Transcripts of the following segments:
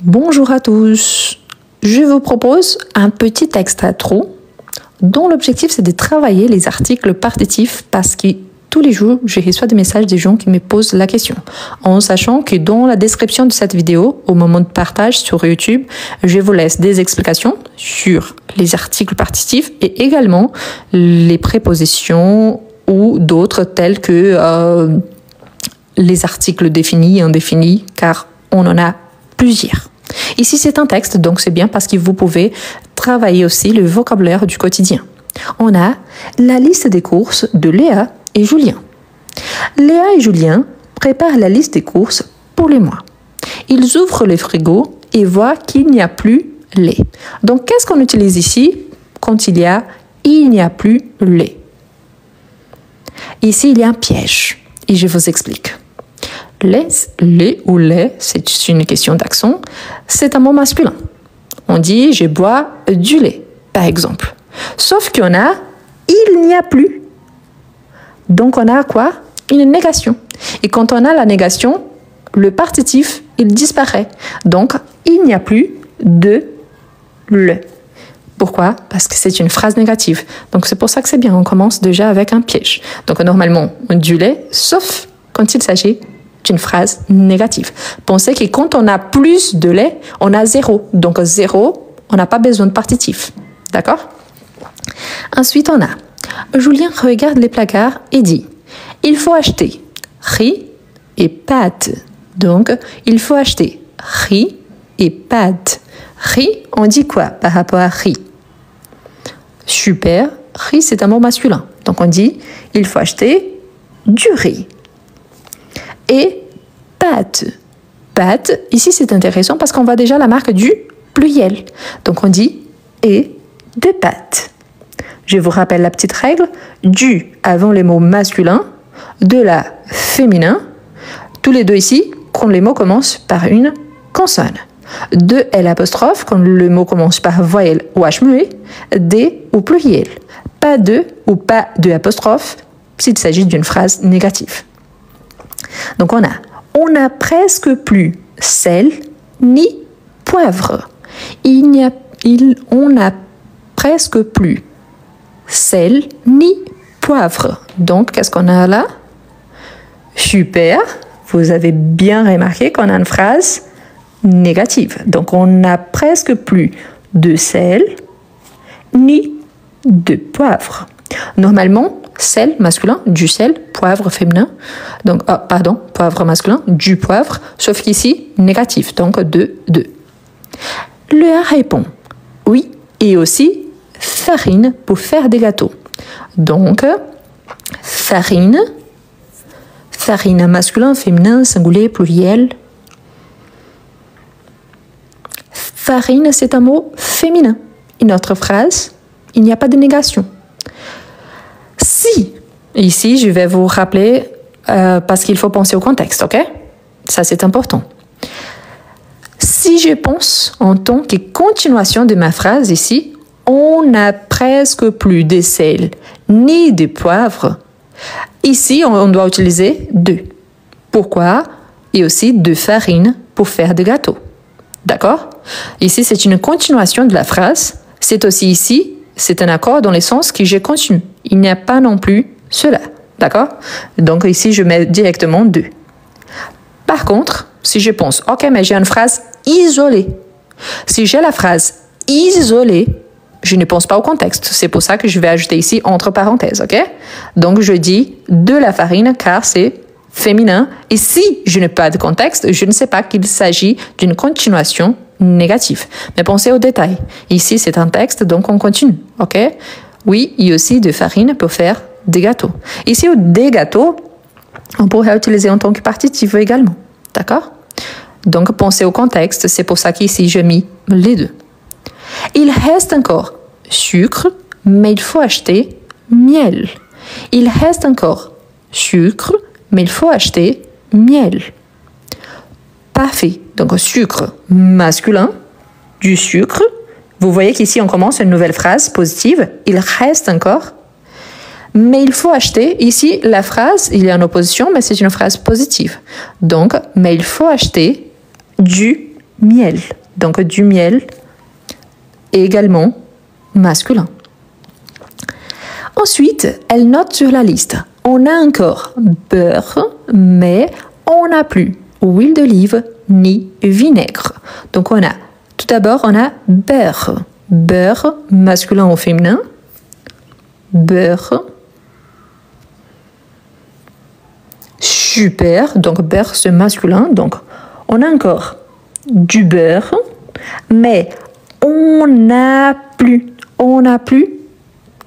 Bonjour à tous. Je vous propose un petit texte intro dont l'objectif c'est de travailler les articles partitifs parce que tous les jours, je reçois des messages des gens qui me posent la question. En sachant que dans la description de cette vidéo, au moment de partage sur YouTube, je vous laisse des explications sur les articles partitifs et également les prépositions ou d'autres tels que les articles définis et indéfinis, car on en a plusieurs. Ici, c'est un texte, donc c'est bien parce que vous pouvez travailler aussi le vocabulaire du quotidien. On a la liste des courses de Léa et Julien. Léa et Julien préparent la liste des courses pour le mois. Ils ouvrent le frigo et voient qu'il n'y a plus lait. Donc, qu'est-ce qu'on utilise ici quand il n'y a plus lait? Ici, il y a un piège et je vous explique. Lait ou lait, c'est une question d'accent, c'est un mot masculin. On dit « je bois du lait », par exemple. Sauf qu'on a « il n'y a plus ». Donc, on a quoi? Une négation. Et quand on a la négation, le partitif, il disparaît. Donc, il n'y a plus de le. Pourquoi? Parce que c'est une phrase négative. Donc, c'est pour ça que c'est bien. On commence déjà avec un piège. Donc, normalement, du lait, sauf quand il s'agit d'une phrase négative. Pensez que quand on a plus de lait, on a zéro. Donc, zéro, on n'a pas besoin de partitif. D'accord? Ensuite, on a Julien regarde les placards et dit « Il faut acheter riz et pâtes ». Donc, il faut acheter riz et pâtes. Riz, on dit quoi par rapport à riz? Super, riz c'est un mot masculin. Donc, on dit « Il faut acheter du riz ». Et pâtes. Pâtes, ici c'est intéressant parce qu'on voit déjà la marque du pluriel. Donc, on dit « et de pâtes ». Je vous rappelle la petite règle, du avant les mots masculins, de la féminin, tous les deux ici, quand les mots commencent par une consonne. De L' quand le mot commence par voyelle ou H muet, D au pluriel. Pas de ou pas de apostrophe s'il s'agit d'une phrase négative. Donc on a presque plus sel ni poivre. On a presque plus sel ni poivre. Donc, qu'est-ce qu'on a là? Super, vous avez bien remarqué qu'on a une phrase négative. Donc, on n'a presque plus de sel ni de poivre. Normalement, sel masculin, du sel, poivre féminin. Donc, poivre masculin, du poivre, sauf qu'ici, négatif, donc de. Léa répond oui, et aussi farine pour faire des gâteaux. Donc, farine masculin, féminin, singulier, pluriel. Farine, c'est un mot féminin. Une autre phrase, il n'y a pas de négation. Si, ici, je vais vous rappeler parce qu'il faut penser au contexte, ok? Ça, c'est important. Si je pense en tant que continuation de ma phrase ici, on n'a presque plus de sel ni de poivre. Ici, on doit utiliser de. Pourquoi? Et aussi de farine pour faire des gâteaux. D'accord? Ici, c'est une continuation de la phrase. C'est aussi ici, c'est un accord dans le sens que je continue. Il n'y a pas non plus cela. D'accord? Donc ici, je mets directement de. Par contre, si je pense, ok, mais j'ai une phrase isolée. Si j'ai la phrase isolée, je ne pense pas au contexte. C'est pour ça que je vais ajouter ici entre parenthèses, ok? Donc, je dis de la farine car c'est féminin. Et si je n'ai pas de contexte, je ne sais pas qu'il s'agit d'une continuation négative. Mais pensez aux détails. Ici, c'est un texte, donc on continue, ok? Oui, il y a aussi de farine pour faire des gâteaux. Ici, des gâteaux, on pourrait utiliser en tant que partitif également, d'accord? Donc, pensez au contexte. C'est pour ça qu'ici, je mis les deux. Il reste encore sucre, mais il faut acheter miel. Il reste encore sucre, mais il faut acheter miel. Parfait. Donc, sucre masculin, du sucre. Vous voyez qu'ici, on commence une nouvelle phrase positive. Il reste encore. Mais il faut acheter. Ici, la phrase, il est en opposition, mais c'est une phrase positive. Donc, mais il faut acheter du miel. Donc du miel est également masculin. Ensuite, elle note sur la liste. On a encore beurre, mais on n'a plus huile d'olive ni vinaigre. Donc on a, tout d'abord, on a beurre. Beurre, masculin ou féminin. Beurre. Super, donc beurre c'est masculin. Donc on a encore du beurre, mais on n'a plus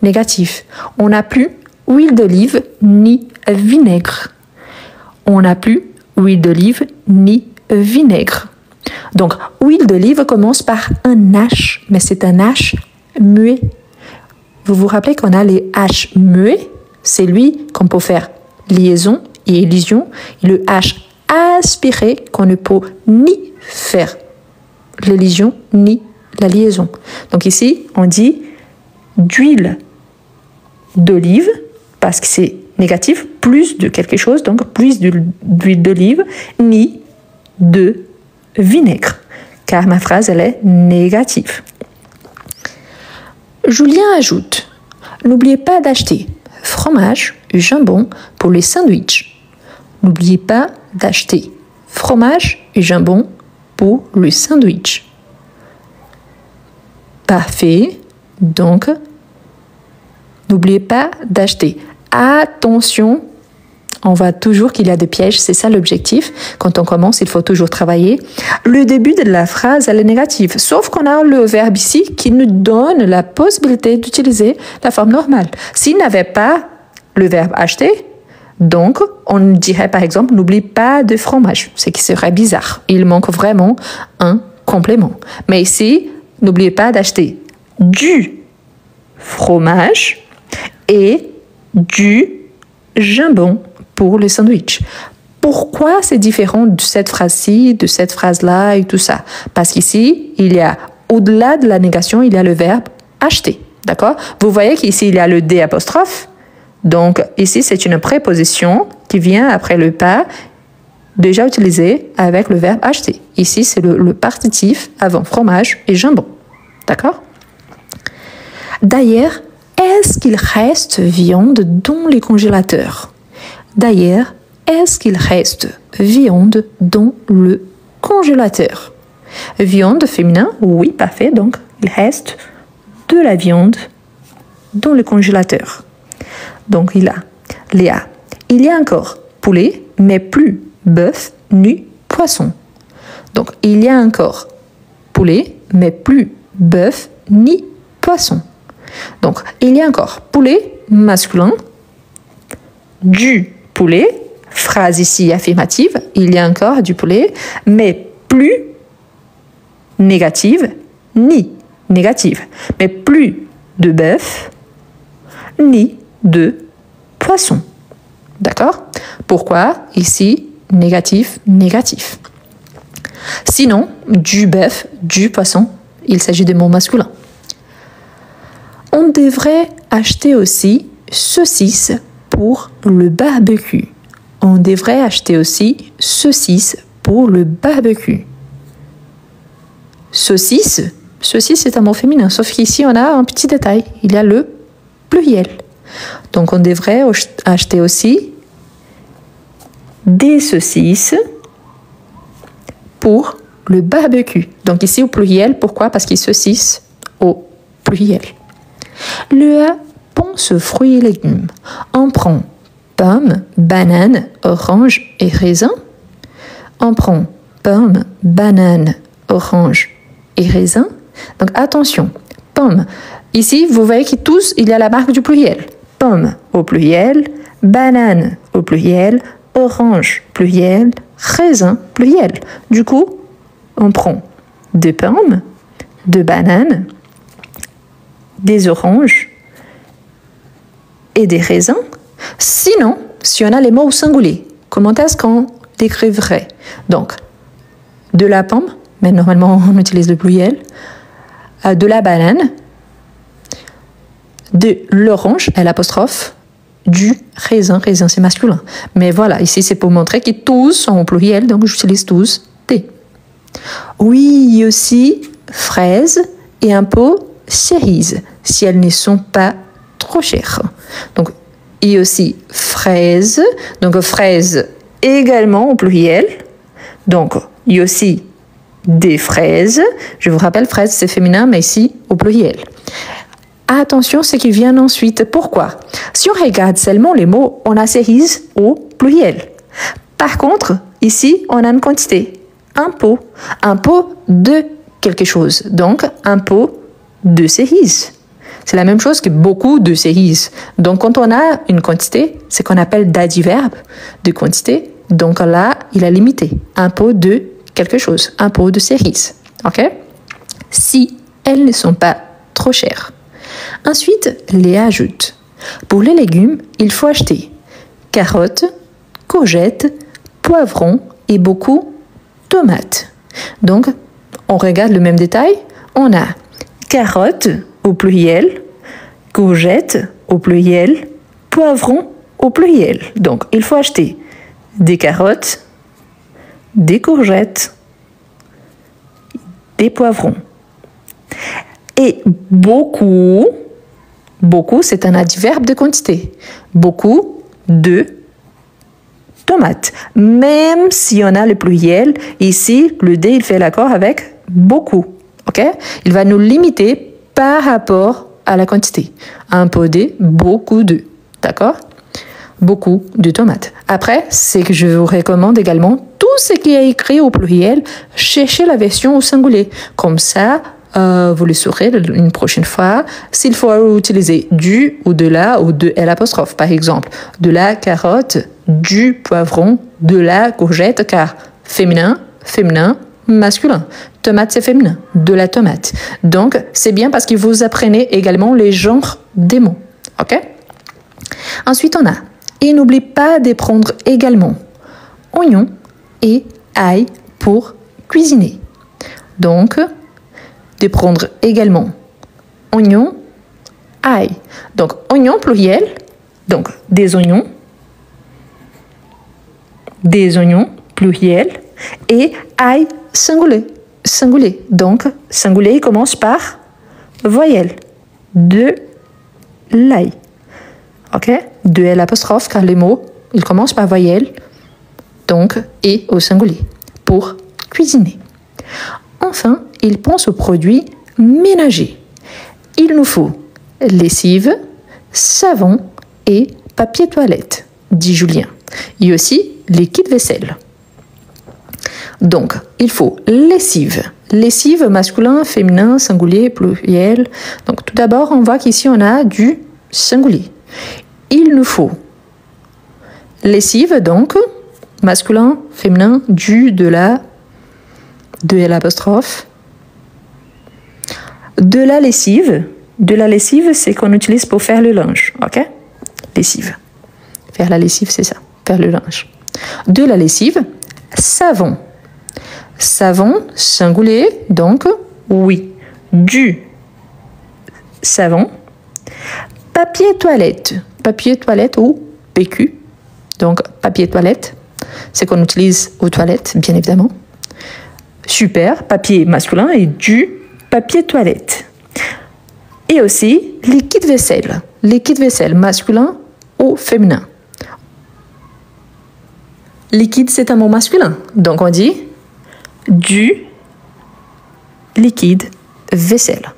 négatif. On n'a plus huile d'olive ni vinaigre. On n'a plus huile d'olive ni vinaigre. Donc, huile d'olive commence par un H, mais c'est un H muet. Vous vous rappelez qu'on a les H muets, c'est lui qu'on peut faire liaison et élision, et le H aspiré qu'on ne peut ni faire l'élision ni la liaison. Donc ici, on dit d'huile d'olive, parce que c'est négatif, plus de quelque chose, donc plus d'huile d'olive, ni de vinaigre, car ma phrase, elle est négative. Julien ajoute, n'oubliez pas d'acheter fromage et jambon pour les sandwichs. N'oubliez pas d'acheter fromage et jambon pour le sandwich. Parfait. Donc, n'oubliez pas d'acheter. Attention, on voit toujours qu'il y a des pièges, c'est ça l'objectif. Quand on commence, il faut toujours travailler. Le début de la phrase, elle est négative, sauf qu'on a le verbe ici qui nous donne la possibilité d'utiliser la forme normale. S'il n'avait pas le verbe acheter, donc on dirait par exemple, n'oublie pas de fromage, ce qui serait bizarre. Il manque vraiment un complément. Mais ici, n'oubliez pas d'acheter du fromage et du jambon pour le sandwich. Pourquoi c'est différent de cette phrase-ci, de cette phrase-là et tout ça? Parce qu'ici, il y a, au-delà de la négation, il y a le verbe acheter. D'accord? Vous voyez qu'ici, il y a le D apostrophe. Donc, ici, c'est une préposition qui vient après le pas, déjà utilisé avec le verbe acheter. Ici, c'est le partitif avant fromage et jambon. D'accord? D'ailleurs, est-ce qu'il reste viande dans les congélateurs? D'ailleurs, est-ce qu'il reste viande dans le congélateur? Viande féminin, oui, parfait. Donc, il reste de la viande dans le congélateur. Donc, il a Léa. Il y a encore poulet, mais plus bœuf ni poisson. Donc, il y a encore poulet, mais plus bœuf ni poisson. Donc, il y a encore poulet masculin, du poulet, phrase ici affirmative, il y a encore du poulet, mais plus négative, ni négative, mais plus de bœuf, ni de poisson. D'accord? Pourquoi ici négatif, négatif? Sinon, du bœuf, du poisson, il s'agit de mots masculins. On devrait acheter aussi saucisses pour le barbecue. On devrait acheter aussi saucisses pour le barbecue. Saucisse, saucisse est un mot féminin, sauf qu'ici on a un petit détail, il y a le pluriel. Donc on devrait acheter aussi des saucisses pour le barbecue. Donc ici au pluriel, pourquoi? Parce qu'il saucisse au pluriel. Le A pense fruits et légumes. On prend pommes, bananes, oranges et raisins. On prend pommes, bananes, oranges et raisins. Donc attention, pommes. Ici, vous voyez qu'il tous, il y a la marque du pluriel. Pommes au pluriel, bananes au pluriel, orange pluriel, raisin pluriel. Du coup, on prend des pommes, des bananes, des oranges et des raisins. Sinon, si on a les mots au singulier, comment est-ce qu'on décriverait? Donc, de la pomme, mais normalement on utilise le pluriel, de la banane, de l'orange, l'apostrophe, du raisin, raisin c'est masculin. Mais voilà, ici c'est pour montrer qu'ils tous sont au pluriel, donc j'utilise tous des. Oui, il y a aussi fraises et un pot cerises, si elles ne sont pas trop chères. Donc, il y a aussi fraises, donc fraises également au pluriel. Donc, il y a aussi des fraises. Je vous rappelle, fraises, c'est féminin, mais ici, au pluriel. Attention, ce qui vient ensuite. Pourquoi? Si on regarde seulement les mots, on a cerises au pluriel. Par contre, ici, on a une quantité. Un pot de quelque chose. Donc, un pot de cerises. C'est la même chose que beaucoup de cerises. Donc, quand on a une quantité, c'est qu'on appelle d'adverbe de quantité. Donc là, il est limité. Un pot de quelque chose. Un pot de cerises. OK? Si elles ne sont pas trop chères. Ensuite, Léa ajoute. Pour les légumes, il faut acheter carottes, courgettes, poivrons et beaucoup tomates. Donc, on regarde le même détail. On a carottes au pluriel, courgettes au pluriel, poivrons au pluriel. Donc, il faut acheter des carottes, des courgettes, des poivrons. Et beaucoup, c'est un adverbe de quantité. Beaucoup de tomates. Même si on a le pluriel, ici, le D, il fait l'accord avec beaucoup. OK? Il va nous limiter par rapport à la quantité. Un pot de, beaucoup de. D'accord? Beaucoup de tomates. Après, c'est que je vous recommande également tout ce qui est écrit au pluriel, cherchez la version au singulier. Comme ça, vous le saurez une prochaine fois s'il faut utiliser du ou de la ou de l'apostrophe. Par exemple, de la carotte, du poivron, de la courgette, car féminin, masculin. Tomate, c'est féminin. De la tomate. Donc, c'est bien parce que vous apprenez également les genres des mots. OK? Ensuite, on a. Et n'oublie pas de prendre également oignon et ail pour cuisiner. Donc, de prendre également oignon, ail. Donc, oignon pluriel, donc des oignons pluriel, et ail singulier. Donc, singulier commence par voyelle. De l'ail. OK? De l'apostrophe, car les mots, ils commencent par voyelle, donc, et au singulier, pour cuisiner. Enfin, il pense aux produits ménagers. Il nous faut lessive, savon et papier toilette, dit Julien. Il y a aussi liquide vaisselle. Donc, il faut lessive. Lessive masculin, féminin, singulier, pluriel. Donc, tout d'abord, on voit qu'ici, on a du singulier. Il nous faut lessive, donc, masculin, féminin, du, de l'apostrophe. De la lessive, c'est qu'on utilise pour faire le linge, ok? Lessive. Faire la lessive, c'est ça, faire le linge. De la lessive, savon. Savon, singulier, donc, oui. Du savon. Papier toilette ou PQ. Donc, papier toilette, c'est qu'on utilise aux toilettes, bien évidemment. Super, papier masculin et du papier toilette. Et aussi, liquide vaisselle. Liquide vaisselle, masculin ou féminin. Liquide, c'est un mot masculin. Donc, on dit du liquide vaisselle.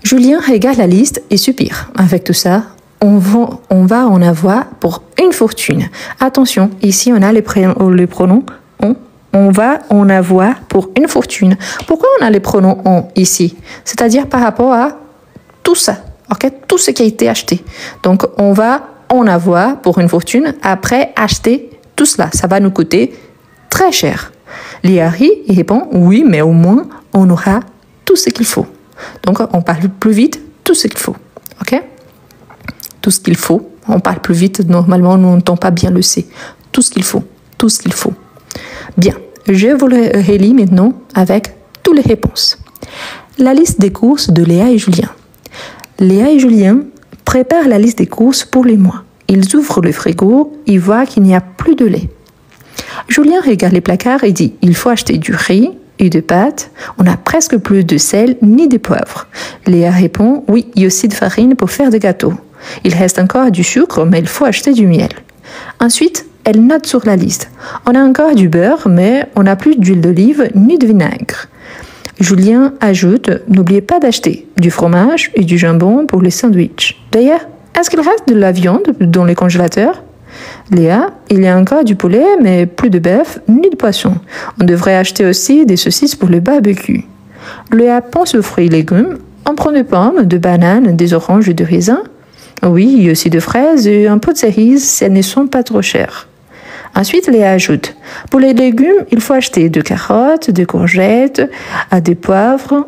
Julien regarde la liste et soupire. Avec tout ça, on va en avoir pour une fortune. Attention, ici, on a les pronoms on. On va en avoir pour une fortune. Pourquoi on a les pronoms on ici? C'est-à-dire par rapport à tout ça, ok? Tout ce qui a été acheté. Donc, on va en avoir pour une fortune après acheter tout cela. Ça va nous coûter très cher. Liari, il répond, oui, mais au moins, on aura tout ce qu'il faut. Donc, on parle plus vite, tout ce qu'il faut, ok? Tout ce qu'il faut. On parle plus vite, normalement, on n'entend pas bien le C. Tout ce qu'il faut, tout ce qu'il faut. Bien, je vous le relis maintenant avec toutes les réponses. La liste des courses de Léa et Julien. Léa et Julien préparent la liste des courses pour les mois. Ils ouvrent le frigo et voient qu'il n'y a plus de lait. Julien regarde les placards et dit « Il faut acheter du riz, et de pâtes. On n'a presque plus de sel ni de poivre. Léa répond, oui, il y a aussi de farine pour faire des gâteaux. Il reste encore du sucre, mais il faut acheter du miel. Ensuite, elle note sur la liste. On a encore du beurre, mais on n'a plus d'huile d'olive ni de vinaigre. Julien ajoute, n'oubliez pas d'acheter du fromage et du jambon pour les sandwichs. D'ailleurs, est-ce qu'il reste de la viande dans les congélateurs? Léa, il y a encore du poulet, mais plus de bœuf ni de poisson. On devrait acheter aussi des saucisses pour le barbecue. Léa pense aux fruits et légumes. On prend des pommes, de bananes, des oranges et de raisins. Oui, il y a aussi de fraises et un peu de cerises si elles ne sont pas trop chères. Ensuite, Léa ajoute, pour les légumes, il faut acheter de carottes, de courgettes, des poivrons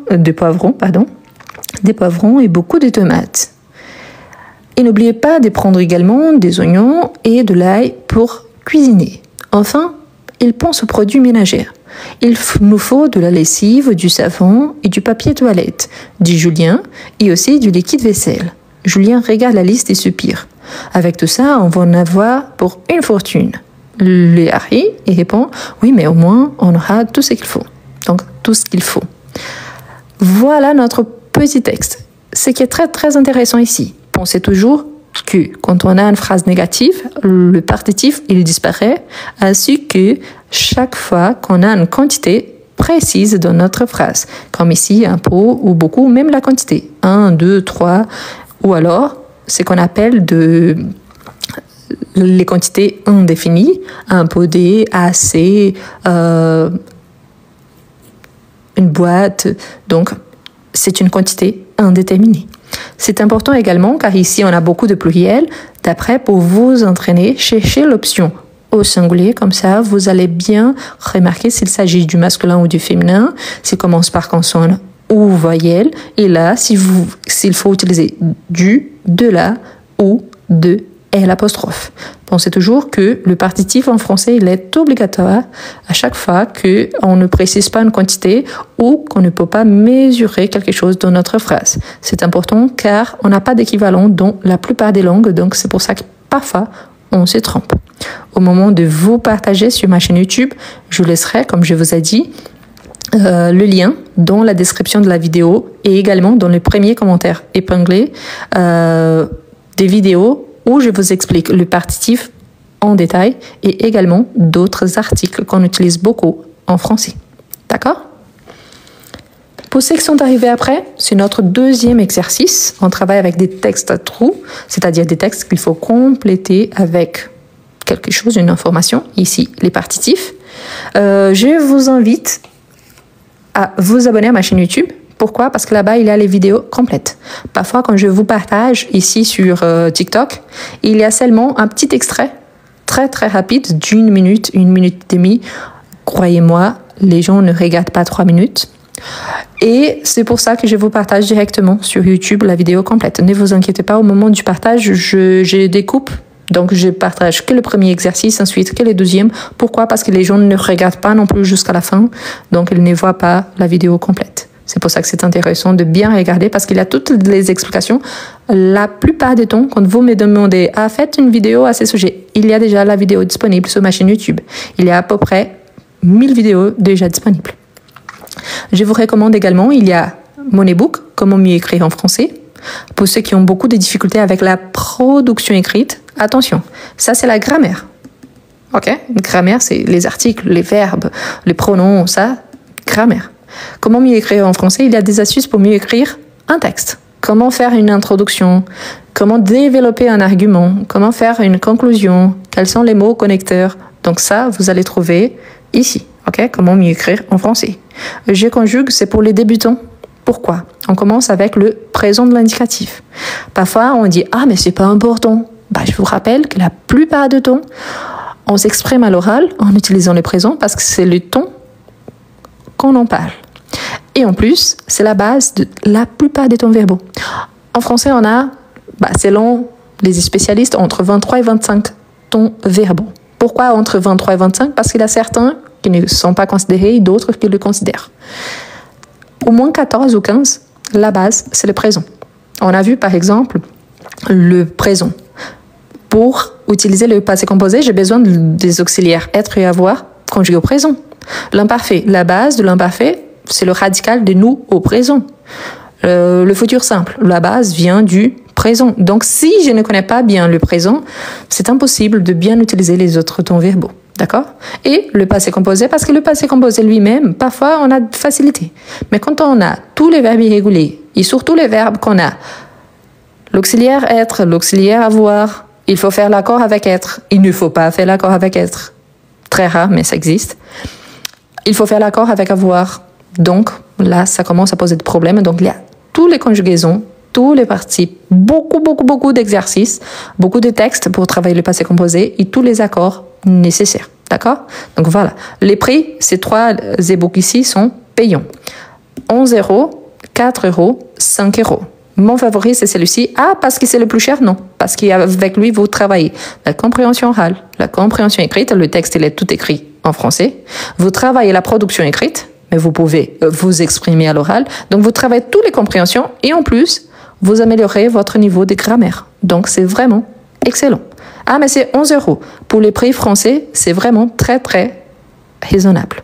et beaucoup de tomates. Et n'oubliez pas de prendre également des oignons et de l'ail pour cuisiner. Enfin, il pense aux produits ménagers. Il nous faut de la lessive, du savon et du papier toilette, dit Julien, et aussi du liquide vaisselle. Julien regarde la liste et soupire. Avec tout ça, on va en avoir pour une fortune. Léa rit et répond, oui, mais au moins, on aura tout ce qu'il faut. Donc, tout ce qu'il faut. Voilà notre petit texte. Ce qui est très, très intéressant ici. Pensez toujours que quand on a une phrase négative, le partitif, il disparaît, ainsi que chaque fois qu'on a une quantité précise dans notre phrase, comme ici, un peu ou beaucoup, même la quantité, 1, 2, 3, ou alors ce qu'on appelle les quantités indéfinies, un pot D, assez, une boîte, donc c'est une quantité indéterminée. C'est important également car ici on a beaucoup de pluriels. D'après, pour vous entraîner, cherchez l'option au singulier, comme ça vous allez bien remarquer s'il s'agit du masculin ou du féminin, s'il commence par consonne ou voyelle, et là s'il faut utiliser du, de la ou de et l'apostrophe. Pensez toujours que le partitif en français, il est obligatoire à chaque fois qu'on ne précise pas une quantité ou qu'on ne peut pas mesurer quelque chose dans notre phrase. C'est important car on n'a pas d'équivalent dans la plupart des langues, donc c'est pour ça que parfois on se trompe. Au moment de vous partager sur ma chaîne YouTube, je laisserai, comme je vous ai dit, le lien dans la description de la vidéo et également dans les premiers commentaires épinglés des vidéos où je vous explique le partitif en détail et également d'autres articles qu'on utilise beaucoup en français. D'accord? Pour ceux qui sont arrivés après, c'est notre deuxième exercice. On travaille avec des textes à trous, c'est-à-dire des textes qu'il faut compléter avec quelque chose, une information, ici les partitifs. Je vous invite à vous abonner à ma chaîne YouTube. Pourquoi? Parce que là-bas, il y a les vidéos complètes. Parfois, quand je vous partage ici sur TikTok, il y a seulement un petit extrait très très rapide d'une minute, 1 minute et demie. Croyez-moi, les gens ne regardent pas 3 minutes. Et c'est pour ça que je vous partage directement sur YouTube la vidéo complète. Ne vous inquiétez pas, au moment du partage, je découpe. Donc, je partage que le premier exercice, ensuite que le deuxième. Pourquoi? Parce que les gens ne regardent pas non plus jusqu'à la fin. Donc, ils ne voient pas la vidéo complète. C'est pour ça que c'est intéressant de bien regarder parce qu'il y a toutes les explications. La plupart des temps, quand vous me demandez « Ah, faites une vidéo à ce sujet », il y a déjà la vidéo disponible sur ma chaîne YouTube. Il y a à peu près 1000 vidéos déjà disponibles. Je vous recommande également, il y a mon e-book « Comment mieux écrire en français ». Pour ceux qui ont beaucoup de difficultés avec la production écrite, attention, ça c'est la grammaire. Ok? Grammaire, c'est les articles, les verbes, les pronoms, ça, grammaire. Comment mieux écrire en français? Il y a des astuces pour mieux écrire un texte. Comment faire une introduction? Comment développer un argument? Comment faire une conclusion? Quels sont les mots connecteurs? Donc ça, vous allez trouver ici. Ok? Comment mieux écrire en français? Je conjugue, c'est pour les débutants. Pourquoi? On commence avec le présent de l'indicatif. Parfois, on dit « Ah, mais c'est pas important ». Je vous rappelle que la plupart du temps, on s'exprime à l'oral en utilisant le présent parce que c'est le ton qu'on en parle. Et en plus, c'est la base de la plupart des temps verbaux. En français, on a, selon les spécialistes, entre 23 et 25 tons verbaux. Pourquoi entre 23 et 25? Parce qu'il y a certains qui ne sont pas considérés et d'autres qui le considèrent. Au moins 14 ou 15, la base, c'est le présent. On a vu, par exemple, le présent. Pour utiliser le passé composé, j'ai besoin des auxiliaires être et avoir conjugués au présent. L'imparfait, la base de l'imparfait, c'est le radical de nous au présent. Le futur simple, la base vient du présent. Donc, si je ne connais pas bien le présent, c'est impossible de bien utiliser les autres temps verbaux. D'accord? Et le passé composé, parce que le passé composé lui-même, parfois, on a de facilité. Mais quand on a tous les verbes irréguliers, et surtout les verbes qu'on a, l'auxiliaire être, l'auxiliaire avoir, il faut faire l'accord avec être, il ne faut pas faire l'accord avec être. Très rare, mais ça existe. Il faut faire l'accord avec avoir. Donc, là, ça commence à poser des problèmes. Donc, il y a toutes les conjugaisons, tous les participes, beaucoup d'exercices, beaucoup de textes pour travailler le passé composé et tous les accords nécessaires. D'accord? Donc, voilà. Les prix, ces 3 e-books ici sont payants. 11 €, 4 €, 5 €. Mon favori, c'est celui-ci. Ah, parce que c'est le plus cher? Non. Parce qu'avec lui, vous travaillez la compréhension orale, la compréhension écrite. Le texte, il est tout écrit en français. Vous travaillez la production écrite, mais vous pouvez vous exprimer à l'oral. Donc, vous travaillez toutes les compréhensions et en plus, vous améliorez votre niveau de grammaire. Donc, c'est vraiment excellent. Ah, mais c'est 11 €. Pour les prix français, c'est vraiment très raisonnable.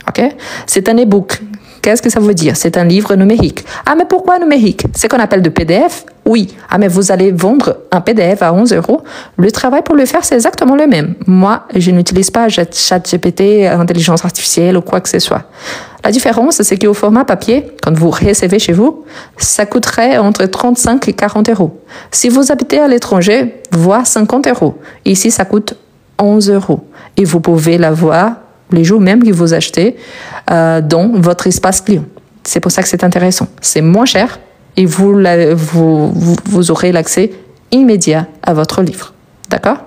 OK? C'est un e-book. Qu'est-ce que ça veut dire? C'est un livre numérique. Ah, mais pourquoi numérique? C'est qu'on appelle de PDF? Oui. Ah, mais vous allez vendre un PDF à 11 €. Le travail pour le faire, c'est exactement le même. Moi, je n'utilise pas ChatGPT, intelligence artificielle ou quoi que ce soit. La différence, c'est qu'au format papier, quand vous recevez chez vous, ça coûterait entre 35 et 40 €. Si vous habitez à l'étranger, voire 50 €. Ici, ça coûte 11 €. Et vous pouvez l'avoir les jours même que vous achetez dans votre espace client. C'est pour ça que c'est intéressant. C'est moins cher et vous aurez l'accès immédiat à votre livre. D'accord?